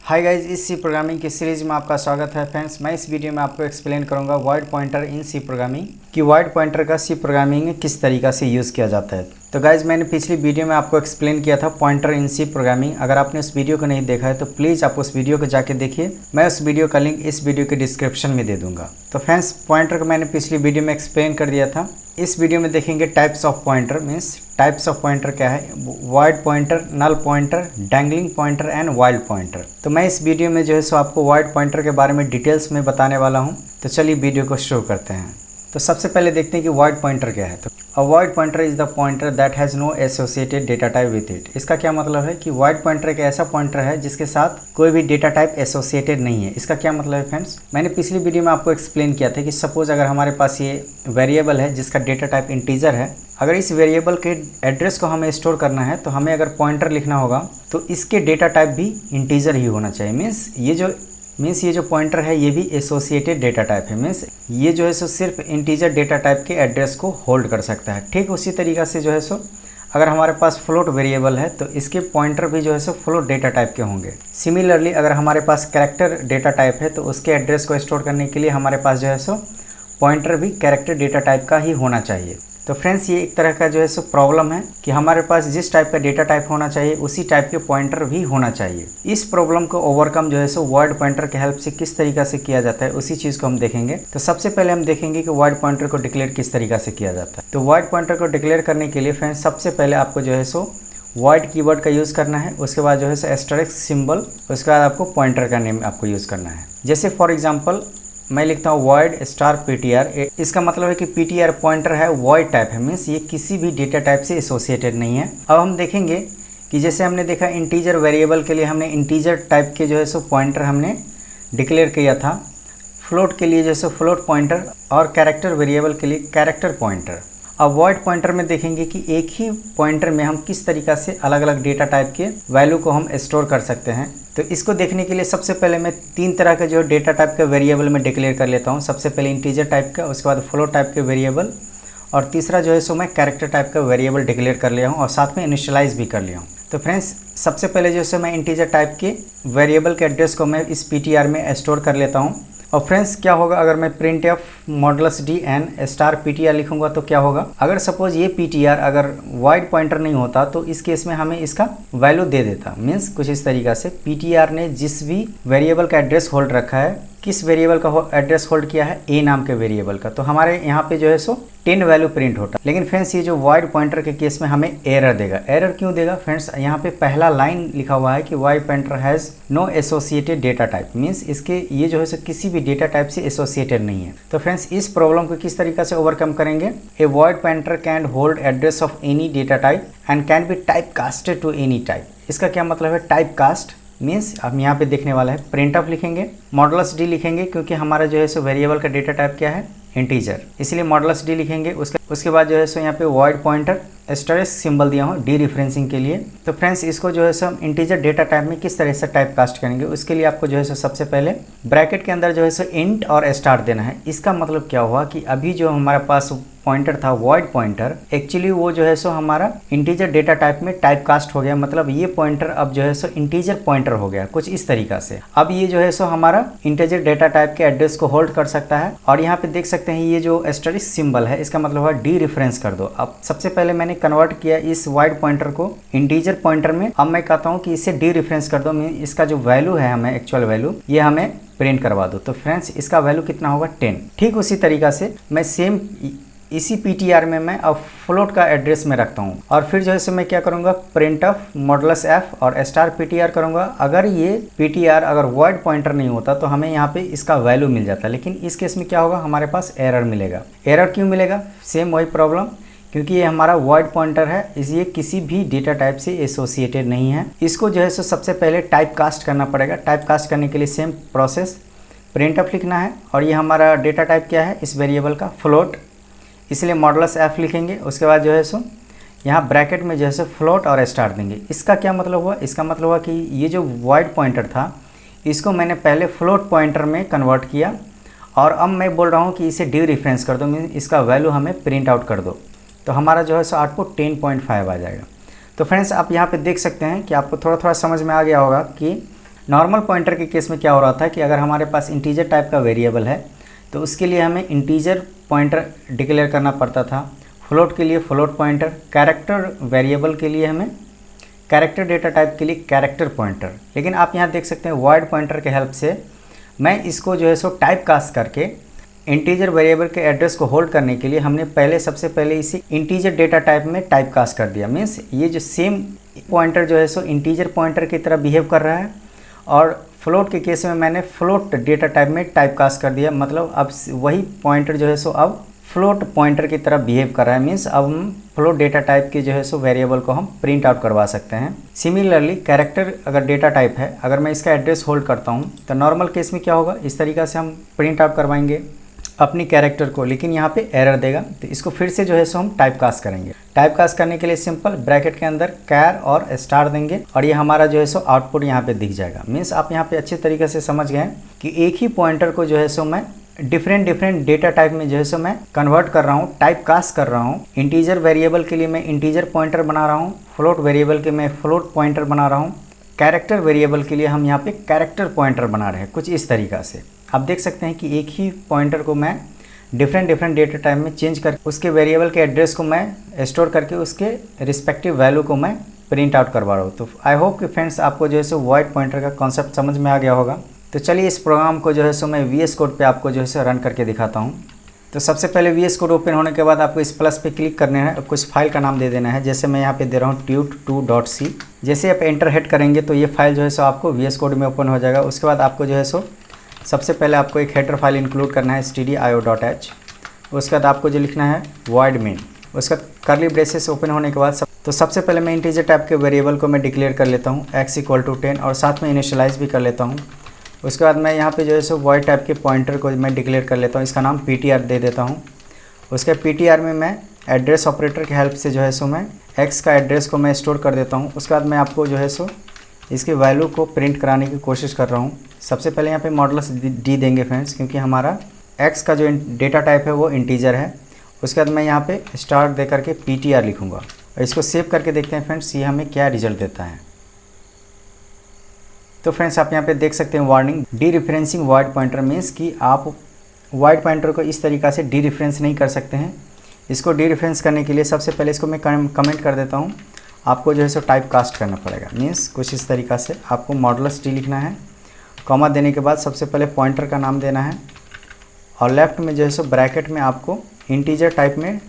Hi guys, इस सी programming की series में आपका स्वागत है फ्रेंड्स। मैं इस वीडियो में आपको एक्सप्लेन करूंगा void pointer in C programming कि वर्ड पॉइंटर का सी प्रोग्रामिंग में किस तरीक़ा से यूज़ किया जाता है। तो गाइज मैंने पिछली वीडियो में आपको एक्सप्लेन किया था पॉइंटर इन सी प्रोग्रामिंग। अगर आपने उस वीडियो को नहीं देखा है तो प्लीज़ आप उस वीडियो को जाके देखिए। मैं उस वीडियो का लिंक इस वीडियो के डिस्क्रिप्शन में दे दूँगा। तो फ्रेंड्स, पॉइंटर को मैंने पिछली वीडियो में एक्सप्लेन कर दिया था। इस वीडियो में देखेंगे types of pointer. Means types of pointer क्या है, void pointer, null pointer, dangling pointer and wild pointer. तो मैं इस वीडियो में जो है सो आपको वर्ड पॉइंटर के बारे में डिटेल्स में बताने वाला हूं। तो चलिए वीडियो को शुरू करते हैं। तो सबसे पहले देखते हैं कि वर्ड पॉइंटर क्या है। तो a void pointer is the pointer that has no associated data type with it. इसका क्या मतलब है कि वर्ड पॉइंटर एक ऐसा पॉइंटर है जिसके साथ कोई भी डेटा टाइप एसोसिएटेड नहीं है। इसका क्या मतलब है फ्रेंड्स, मैंने पिछली वीडियो में आपको एक्सप्लेन किया था कि सपोज अगर हमारे पास ये वेरिएबल है जिसका डेटा टाइप इंटीजर है, अगर इस वेरिएबल के एड्रेस को हमें स्टोर करना है तो हमें अगर पॉइंटर लिखना होगा तो इसके डेटा टाइप भी इंटीजर ही होना चाहिए। मीन्स ये जो पॉइंटर है ये भी एसोसिएटेड डेटा टाइप है। मीन्स ये जो है सो सिर्फ इंटीजर डेटा टाइप के एड्रेस को होल्ड कर सकता है। ठीक उसी तरीक़ा से जो है सो अगर हमारे पास फ्लोट वेरिएबल है तो इसके पॉइंटर भी जो है सो फ्लोट डेटा टाइप के होंगे। सिमिलरली अगर हमारे पास कैरेक्टर डेटा टाइप है तो उसके एड्रेस को स्टोर करने के लिए हमारे पास जो है सो पॉइंटर भी कैरेक्टर डेटा टाइप का ही होना चाहिए। तो फ्रेंड्स, ये एक तरह का जो है सो प्रॉब्लम है कि हमारे पास जिस टाइप का डेटा टाइप होना चाहिए उसी टाइप के पॉइंटर भी होना चाहिए। इस प्रॉब्लम को ओवरकम जो है सो वर्ड पॉइंटर के हेल्प से किस तरीक़ा से किया जाता है उसी चीज़ को हम देखेंगे। तो सबसे पहले हम देखेंगे कि वर्ड पॉइंटर को डिक्लेयर किस तरीक़ा से किया जाता है। तो वर्ड पॉइंटर को डिक्लेयर करने के लिए फ्रेंड्स सबसे पहले आपको जो है सो वर्ड कीवर्ड का यूज़ करना है। उसके बाद जो है सो एस्टेरिस्क सिंबल, उसके बाद आपको पॉइंटर का नेम आपको यूज़ करना है। जैसे फॉर एग्जाम्पल मैं लिखता हूँ वर्ड स्टार पीटीआर। इसका मतलब है कि पीटीआर पॉइंटर है वॉइड टाइप है। मीन्स ये किसी भी डेटा टाइप से एसोसिएटेड नहीं है। अब हम देखेंगे कि जैसे हमने देखा इंटीजर वेरिएबल के लिए हमने इंटीजर टाइप के जो है सो पॉइंटर हमने डिक्लेयर किया था, फ्लोट के लिए जैसे फ्लोट पॉइंटर और कैरेक्टर वेरिएबल के लिए कैरेक्टर पॉइंटर। अब वर्ड पॉइंटर में देखेंगे कि एक ही पॉइंटर में हम किस तरीक़ा से अलग अलग डेटा टाइप के वैल्यू को हम स्टोर कर सकते हैं। तो इसको देखने के लिए सबसे पहले मैं 3 तरह के जो डेटा टाइप के वेरिएबल में डिक्लेयर कर लेता हूँ। सबसे पहले इंटीजर टाइप का, उसके बाद फ्लोट टाइप के वेरिएबल, और तीसरा जो है सो मैं कैरेक्टर टाइप का वेरिएबल डिक्लेयर कर लिया हूँ और साथ में इनिशियलाइज भी कर लिया हूँ। तो फ्रेंड्स, सबसे पहले जो है मैं इंटीजर टाइप के वेरिएबल के एड्रेस को मैं इस पीटीआर में स्टोर कर लेता हूँ। और फ्रेंड्स, क्या होगा अगर मैं print F modulus D N star PTR लिखूंगा तो क्या होगा, अगर सपोज ये पीटीआर अगर वाइड पॉइंटर नहीं होता तो इस केस में हमें इसका वैल्यू दे देता। मीन्स कुछ इस तरीक़ा से पीटीआर ने जिस भी वेरिएबल का एड्रेस होल्ड रखा है, किस वेरिएबल का एड्रेस होल्ड किया है, ए नाम के वेरिएबल का, तो हमारे यहाँ पे जो है सो 10 वैल्यू प्रिंट होता। लेकिन फ्रेंड्स, ये जो वाइड पॉइंटर के केस में हमें एरर देगा। एरर क्यों देगा फ्रेंड्स, यहाँ पे पहला लाइन लिखा हुआ है कि void pointer has no associated data type. Means इसके ये जो है सो किसी भी डेटा टाइप से एसोसिएटेड नहीं है। तो फ्रेंड्स, इस प्रॉब्लम को किस तरीके से ओवरकम करेंगे, a void pointer can hold address of any data type and can be type casted to any type. इसका क्या मतलब है टाइप कास्ट, मीन्स हम यहाँ पे देखने वाला है प्रिंट ऑफ लिखेंगे, मॉडुलस डी लिखेंगे क्योंकि हमारा जो है सो वेरिएबल का डेटा टाइप क्या है, इंटीजर, इसलिए मॉडुलस डी लिखेंगे। उसके बाद जो है सो यहाँ पे वर्ड पॉइंटर एस्टेरिस्क सिंबल दिया हूँ डी रिफरेंसिंग के लिए। तो फ्रेंड्स, इसको जो है सो हम इंटीजर डेटा टाइप में किस तरह से टाइप कास्ट करेंगे, उसके लिए आपको जो है सो सबसे पहले ब्रैकेट के अंदर जो है सो इंट और स्टार देना है। इसका मतलब क्या हुआ कि अभी जो हमारे पास पॉइंटर था वॉइड पॉइंटर, एक्चुअली वो जो है सो हमारा इंटीजर डेटा टाइप में टाइप कास्ट हो गया। मतलब ये पॉइंटर अब जो है सो इंटीजर पॉइंटर हो गया कुछ इस तरीका से। अब ये जो है सो हमारा इंटीजर डेटा टाइप के एड्रेस को होल्ड कर सकता है। और यहाँ पे देख सकते हैं ये जो एस्टेरिस्क सिंबल है इसका मतलब है डी रेफरेंस कर दो। अब सबसे पहले मैंने कन्वर्ट किया इस वाइड पॉइंटर को इंटीजर पॉइंटर में। अब मैं कहता हूँ कि इसे डी रेफरेंस कर दो, इसका जो वैल्यू है हमें एक्चुअल वैल्यू ये हमें प्रिंट करवा दो। तो फ्रेंड्स, इसका वैल्यू कितना होगा 10। ठीक उसी तरीका से मैं सेम इसी पीटीआर में मैं अब फ्लोट का एड्रेस में रखता हूँ और फिर जो है सो मैं क्या करूँगा प्रिंट ऑफ मॉडुलस एफ और स्टार पीटीआर करूँगा। अगर ये पीटीआर अगर वर्ड पॉइंटर नहीं होता तो हमें यहाँ पे इसका वैल्यू मिल जाता, लेकिन इस केस में क्या होगा हमारे पास एरर मिलेगा। एरर क्यों मिलेगा, सेम वही प्रॉब्लम, क्योंकि ये हमारा वर्ड पॉइंटर है इसलिए किसी भी डेटा टाइप से एसोसिएटेड नहीं है। इसको जो है सो सबसे पहले टाइप कास्ट करना पड़ेगा। टाइप कास्ट करने के लिए सेम प्रोसेस, प्रिंट ऑफ लिखना है और ये हमारा डेटा टाइप क्या है इस वेरिएबल का, फ्लोट, इसलिए मॉडुलस एफ लिखेंगे। उसके बाद जो है सो यहाँ ब्रैकेट में जो है सो फ्लोट और स्टार देंगे। इसका क्या मतलब हुआ, इसका मतलब हुआ कि ये जो वाइड पॉइंटर था इसको मैंने पहले फ्लोट पॉइंटर में कन्वर्ट किया और अब मैं बोल रहा हूँ कि इसे डी रेफरेंस कर दो, मीन्स इसका वैल्यू हमें प्रिंट आउट कर दो। तो हमारा जो है सो आउटपुट 10.5 आ जाएगा। तो फ्रेंड्स, आप यहाँ पे देख सकते हैं कि आपको थोड़ा थोड़ा समझ में आ गया होगा कि नॉर्मल पॉइंटर के केस में क्या हो रहा था कि अगर हमारे पास इंटीजर टाइप का वेरिएबल है तो उसके लिए हमें इंटीजर पॉइंटर डिक्लेयर करना पड़ता था, फ्लोट के लिए फ्लोट पॉइंटर, कैरेक्टर वेरिएबल के लिए हमें कैरेक्टर डेटा टाइप के लिए कैरेक्टर पॉइंटर। लेकिन आप यहाँ देख सकते हैं वॉइड पॉइंटर के हेल्प से मैं इसको जो है सो टाइप कास्ट करके इंटीजर वेरिएबल के एड्रेस को होल्ड करने के लिए हमने सबसे पहले इसे इंटीजर डेटा टाइप में टाइप कास्ट कर दिया। मीन्स ये जो सेम पॉइंटर जो है सो इंटीजर पॉइंटर की तरह बिहेव कर रहा है और फ्लोट के केस में मैंने फ्लोट डेटा टाइप में टाइप कास्ट कर दिया। मतलब अब वही पॉइंटर जो है सो अब फ्लोट पॉइंटर की तरह बिहेव कर रहा है। मीन्स अब हम फ्लोट डेटा टाइप के जो है सो वेरिएबल को हम प्रिंट आउट करवा सकते हैं। सिमिलरली कैरेक्टर अगर डेटा टाइप है, अगर मैं इसका एड्रेस होल्ड करता हूँ तो नॉर्मल केस में क्या होगा, इस तरीक़ा से हम प्रिंट आउट करवाएंगे अपनी कैरेक्टर को, लेकिन यहाँ पे एरर देगा। तो इसको फिर से जो है सो हम टाइप कास्ट करेंगे। टाइप कास्ट करने के लिए सिंपल ब्रैकेट के अंदर कैर और स्टार देंगे और ये हमारा जो है सो आउटपुट यहाँ पे दिख जाएगा। मीन्स आप यहाँ पे अच्छे तरीके से समझ गए कि एक ही पॉइंटर को जो है सो मैं डिफरेंट डेटा टाइप में जो है सो मैं कन्वर्ट कर रहा हूँ, टाइप कास्ट कर रहा हूँ। इंटीजर वेरिएबल के लिए मैं इंटीजर पॉइंटर बना रहा हूँ, फ्लोट वेरिएबल के मैं फ्लोट पॉइंटर बना रहा हूँ, कैरेक्टर वेरिएबल के लिए हम यहाँ पे कैरेक्टर पॉइंटर बना रहे हैं। कुछ इस तरीक़ा से आप देख सकते हैं कि एक ही पॉइंटर को मैं डिफरेंट डेटा टाइप में चेंज करके उसके वेरिएबल के एड्रेस को मैं स्टोर करके उसके रिस्पेक्टिव वैल्यू को मैं प्रिंट आउट करवा रहा हूँ। तो आई होप कि फ्रेंड्स आपको जो है सो वॉइड पॉइंटर का कॉन्सेप्ट समझ में आ गया होगा। तो चलिए इस प्रोग्राम को जो है सो मैं VS कोड पे आपको जो है सो रन करके दिखाता हूँ। तो सबसे पहले VS कोड ओपन होने के बाद आपको इस प्लस पे क्लिक करना है, कुछ फाइल का नाम दे देना है। जैसे मैं यहाँ पे दे रहा हूँ tut2.c। जैसे आप एंटर हिट करेंगे तो ये फाइल जो है सो आपको VS कोड में ओपन हो जाएगा। उसके बाद आपको जो है सो सबसे पहले आपको एक हेडर फाइल इंक्लूड करना है stdio.h। उसके बाद आपको जो लिखना है void main। उसका कर्ली ब्रेसेस ओपन होने के बाद सबसे पहले मैं इंटीजर टाइप के वेरिएबल को मैं डिक्लेयर कर लेता हूँ x = 10 और साथ में इनिशियलाइज भी कर लेता हूँ। उसके बाद मैं यहाँ पे जो है सो वॉइड टाइप के पॉइंटर को मैं डिक्लेयर कर लेता हूँ, इसका नाम ptr दे देता हूँ। उसके ptr में मैं एड्रेस ऑपरेटर की हेल्प से जो है सो मैं x का एड्रेस को मैं स्टोर कर देता हूँ। उसके बाद मैं आपको जो है सो इसके वैल्यू को प्रिंट कराने की कोशिश कर रहा हूँ। सबसे पहले यहाँ पे मॉडुलस d देंगे फ्रेंड्स, क्योंकि हमारा x का जो डेटा टाइप है वो इंटीजर है। उसके बाद मैं यहाँ पे स्टार दे करके ptr लिखूँगा और इसको सेव करके देखते हैं फ्रेंड्स ये हमें क्या रिजल्ट देता है। तो फ्रेंड्स आप यहाँ पे देख सकते हैं warning D referencing wide pointer. Means कि आप वाइड पॉइंटर को इस तरीक़ा से डी रिफरेंस नहीं कर सकते हैं। इसको डी रिफरेंस करने के लिए सबसे पहले इसको मैं कमेंट कर देता हूँ, आपको जो है सो टाइप कास्ट करना पड़ेगा। मीन्स कुछ इस तरीक़ा से आपको मॉडुलस d लिखना है, कॉमा देने के बाद सबसे पहले पॉइंटर का नाम देना है और लेफ़्ट में जो है सो ब्रैकेट में आपको इंटीजर टाइप में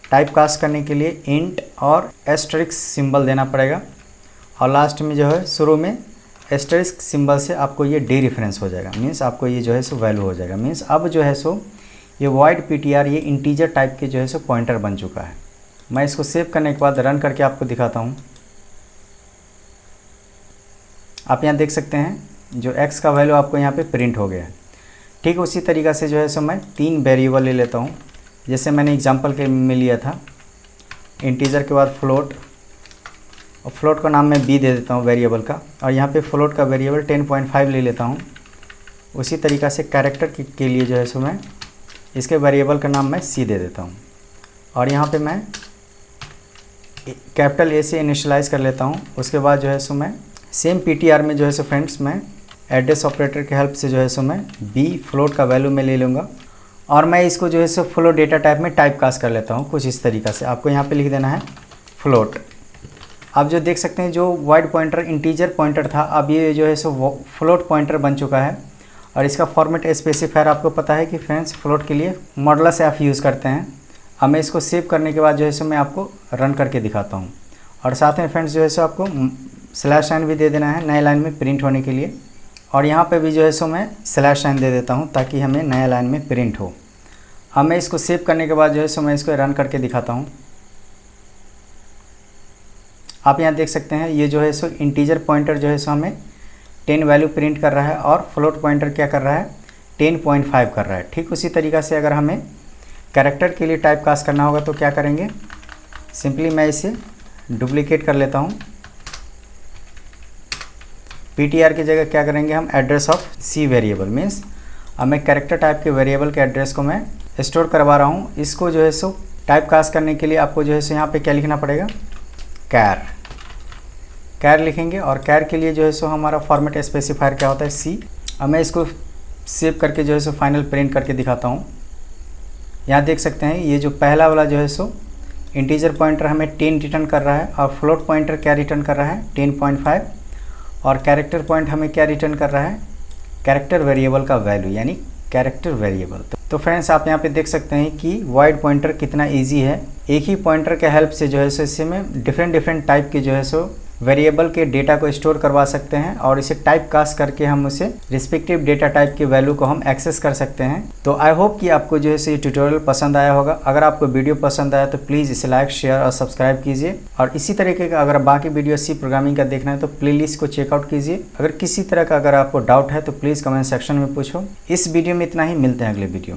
टाइप कास्ट करने के लिए इंट और एस्टरिक्स सिंबल देना पड़ेगा और लास्ट में जो है शुरू में एस्टरिक्स सिंबल से आपको ये डी रेफरेंस हो जाएगा। मीन्स आपको ये जो है सो वैल्यू हो जाएगा। मीन्स अब जो है सो ये वॉइड ptr ये इंटीजर टाइप के जो है सो पॉइंटर बन चुका है। मैं इसको सेव करने के बाद रन करके आपको दिखाता हूँ। आप यहाँ देख सकते हैं जो x का वैल्यू आपको यहाँ पे प्रिंट हो गया है। ठीक उसी तरीक़ा से जो है सो मैं 3 वेरिएबल ले लेता हूँ, जैसे मैंने एग्जांपल के में लिया था। इंटीजर के बाद फ्लोट और फ्लोट का नाम मैं b दे देता हूँ वेरिएबल का, और यहाँ पे फ्लोट का वेरिएबल 10.5 ले लेता हूँ। उसी तरीक़ा से कैरेक्टर के लिए जो है सो मैं इसके वेरिएबल का नाम मैं c दे देता हूँ और यहाँ पे मैं कैपिटल A से इनिशियलाइज़ कर लेता हूँ। उसके बाद जो है सो मैं सेम ptr में जो है सो फ्रेंड्स मैं एड्रेस ऑपरेटर के हेल्प से जो है सो मैं b फ्लोट का वैल्यू में ले लूँगा और मैं इसको जो है सो फ्लोट डेटा टाइप में टाइप कास्ट कर लेता हूँ। कुछ इस तरीक़ा से आपको यहाँ पे लिख देना है फ्लोट। आप जो देख सकते हैं जो वाइड पॉइंटर इंटीजर पॉइंटर था, अब ये जो है सो फ्लोट पॉइंटर बन चुका है और इसका फॉर्मेट स्पेसिफायर आपको पता है कि फ्रेंड्स फ्लोट के लिए मॉडुलस f यूज़ करते हैं। अब मैं इसको सेव करने के बाद जो है सो मैं आपको रन करके दिखाता हूँ और साथ में फ्रेंड्स जो है सो आपको /n भी दे देना है नए लाइन में प्रिंट होने के लिए और यहाँ पे भी जो है सो मैं /n दे देता हूँ ताकि हमें नया लाइन में प्रिंट हो। अब मैं इसको सेव करने के बाद जो है सो मैं इसको रन करके दिखाता हूँ। आप यहाँ देख सकते हैं ये जो है सो इंटीजर पॉइंटर जो है सो हमें 10 वैल्यू प्रिंट कर रहा है और फ्लोट पॉइंटर क्या कर रहा है 10.5 कर रहा है। ठीक उसी तरीक़ा से अगर हमें कैरेक्टर के लिए टाइप कास्ट करना होगा तो क्या करेंगे, सिंपली मैं इसे डुप्लीकेट कर लेता हूँ। ptr की जगह क्या करेंगे हम address of c variable. Means अब मैं कैरेक्टर टाइप के वेरिएबल के एड्रेस को मैं स्टोर करवा रहा हूँ। इसको जो है सो टाइप कास्ट करने के लिए आपको जो है सो यहाँ पे क्या लिखना पड़ेगा, कैर लिखेंगे और कैर के लिए जो है सो हमारा फॉर्मेट स्पेसिफायर क्या होता है सी। अब मैं इसको सेव करके जो है सो फाइनल प्रिंट करके दिखाता हूँ। यहाँ देख सकते हैं ये जो पहला वाला जो है सो इंटीजर पॉइंटर हमें 10 रिटर्न कर रहा है और फ्लोट पॉइंटर क्या रिटर्न कर रहा है 10.5 और कैरेक्टर पॉइंट हमें क्या रिटर्न कर रहा है कैरेक्टर वेरिएबल का वैल्यू यानी कैरेक्टर वेरिएबल। तो फ्रेंड्स आप यहाँ पे देख सकते हैं कि वॉइड पॉइंटर कितना इजी है। एक ही पॉइंटर के हेल्प से जो है सो इससे में डिफरेंट टाइप के जो है सो वेरिएबल के डेटा को स्टोर करवा सकते हैं और इसे टाइप कास्ट करके हम उसे रिस्पेक्टिव डेटा टाइप के वैल्यू को हम एक्सेस कर सकते हैं। तो आई होप कि आपको जो है सो ये ट्यूटोरियल पसंद आया होगा। अगर आपको वीडियो पसंद आया तो प्लीज़ इसे लाइक शेयर और सब्सक्राइब कीजिए और इसी तरीके का अगर बाकी वीडियो सी प्रोग्रामिंग का देखना है तो प्लेलिस्ट को चेकआउट कीजिए। अगर किसी तरह का अगर आपको डाउट है तो प्लीज़ कमेंट सेक्शन में पूछो। इस वीडियो में इतना ही, मिलते हैं अगले वीडियो में।